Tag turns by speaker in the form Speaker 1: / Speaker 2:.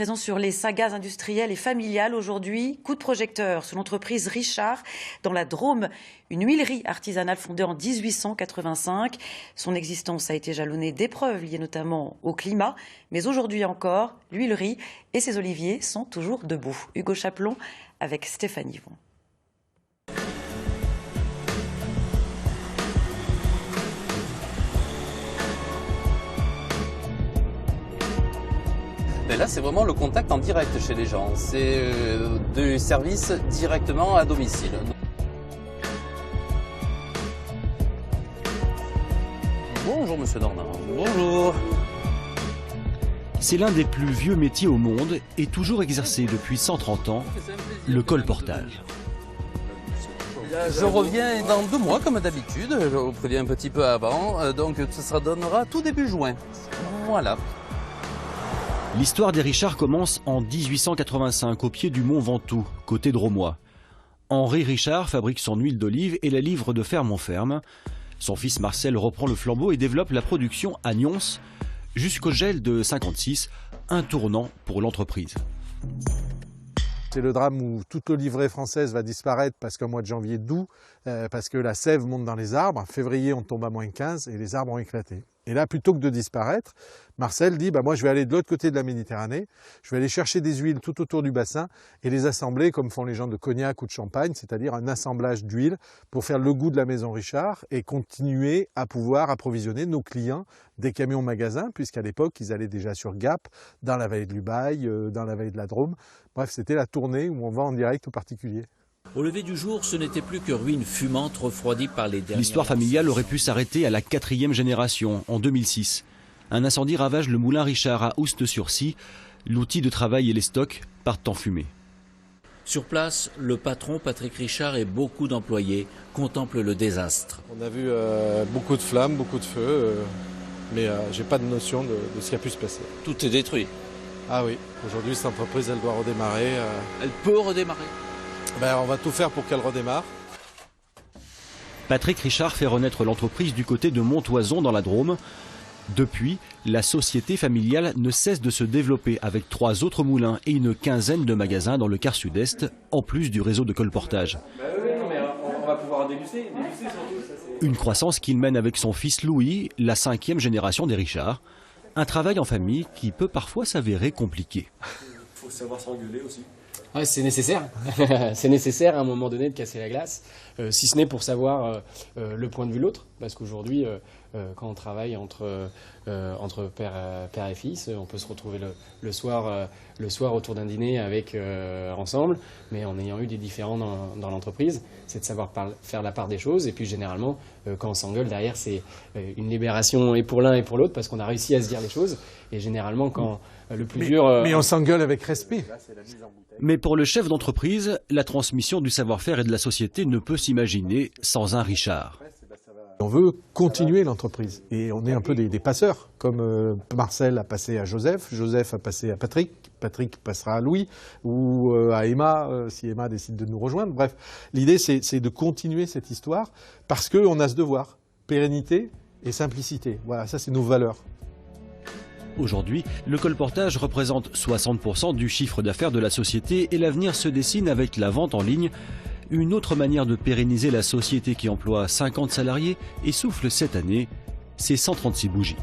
Speaker 1: Présent sur les sagas industrielles et familiales aujourd'hui, coup de projecteur sur l'entreprise Richard dans la Drôme, une huilerie artisanale fondée en 1885. Son existence a été jalonnée d'épreuves liées notamment au climat, mais aujourd'hui encore, l'huilerie et ses oliviers sont toujours debout. Hugo Chaplon avec Stéphanie Yvon.
Speaker 2: Et là, c'est vraiment le contact en direct chez les gens. C'est du service directement à domicile. Bonjour Monsieur Dornin. Bonjour.
Speaker 3: C'est l'un des plus vieux métiers au monde et toujours exercé depuis 130 ans, le colportage.
Speaker 2: Je reviens dans 2 mois comme d'habitude. Je vous préviens un petit peu avant. Donc ça donnera tout début juin. Voilà.
Speaker 3: L'histoire des Richard commence en 1885 au pied du mont Ventoux, côté drômois. Henri Richard fabrique son huile d'olive et la livre de ferme en ferme. Son fils Marcel reprend le flambeau et développe la production à Nyons jusqu'au gel de 56, un tournant pour l'entreprise.
Speaker 4: C'est le drame où toute l'oliveraie française va disparaître parce qu'au mois de janvier, d'août, parce que la sève monte dans les arbres. En février, on tombe à -15 et les arbres ont éclaté. Et là, plutôt que de disparaître, Marcel dit moi je vais aller de l'autre côté de la Méditerranée, je vais aller chercher des huiles tout autour du bassin et les assembler comme font les gens de Cognac ou de Champagne, c'est-à-dire un assemblage d'huile pour faire le goût de la maison Richard et continuer à pouvoir approvisionner nos clients des camions magasins, puisqu'à l'époque, ils allaient déjà sur Gap, dans la vallée de l'Ubaye, dans la vallée de la Drôme. Bref, c'était la tournée où on vend en direct aux particuliers.
Speaker 5: Au lever du jour, ce n'était plus que ruines fumantes refroidies par les dernières...
Speaker 3: L'histoire familiale aurait pu s'arrêter à la 4e génération, en 2006. Un incendie ravage le moulin Richard à Oust-sur-Scie. L'outil de travail et les stocks partent en fumée.
Speaker 5: Sur place, le patron Patrick Richard et beaucoup d'employés contemplent le désastre.
Speaker 4: On a vu beaucoup de flammes, beaucoup de feux, mais j'ai pas de notion de ce qui a pu se passer.
Speaker 5: Tout est détruit.
Speaker 4: Ah oui, aujourd'hui cette entreprise elle doit redémarrer.
Speaker 5: Elle peut redémarrer.
Speaker 4: On va tout faire pour qu'elle redémarre.
Speaker 3: Patrick Richard fait renaître l'entreprise du côté de Montoison dans la Drôme. Depuis, la société familiale ne cesse de se développer avec 3 autres moulins et une quinzaine de magasins dans le quart sud-est, en plus du réseau de colportage.
Speaker 6: On va pouvoir déguster surtout.
Speaker 3: Une croissance qu'il mène avec son fils Louis, la 5e génération des Richard. Un travail en famille qui peut parfois s'avérer compliqué.
Speaker 6: Il faut savoir s'engueuler aussi.
Speaker 7: Ouais, c'est nécessaire. C'est nécessaire à un moment donné de casser la glace, si ce n'est pour savoir le point de vue de l'autre. Parce qu'aujourd'hui, quand on travaille entre père et fils, on peut se retrouver le soir autour d'un dîner ensemble, mais en ayant eu des différends dans l'entreprise, c'est de savoir faire la part des choses. Et puis généralement, quand on s'engueule, derrière, c'est une libération et pour l'un et pour l'autre, parce qu'on a réussi à se dire les choses. Et généralement, quand le plus dur...
Speaker 4: Mais on s'engueule avec respect.
Speaker 3: Mais pour le chef d'entreprise, la transmission du savoir-faire et de la société ne peut s'imaginer sans un Richard.
Speaker 4: On veut continuer l'entreprise et on est un peu des passeurs, comme Marcel a passé à Joseph, Joseph a passé à Patrick, Patrick passera à Louis ou à Emma, si Emma décide de nous rejoindre. Bref, l'idée c'est de continuer cette histoire parce qu'on a ce devoir, pérennité et simplicité. Voilà, ça c'est nos valeurs.
Speaker 3: Aujourd'hui, le colportage représente 60% du chiffre d'affaires de la société et l'avenir se dessine avec la vente en ligne. Une autre manière de pérenniser la société qui emploie 50 salariés et souffle cette année, c'est 136 bougies.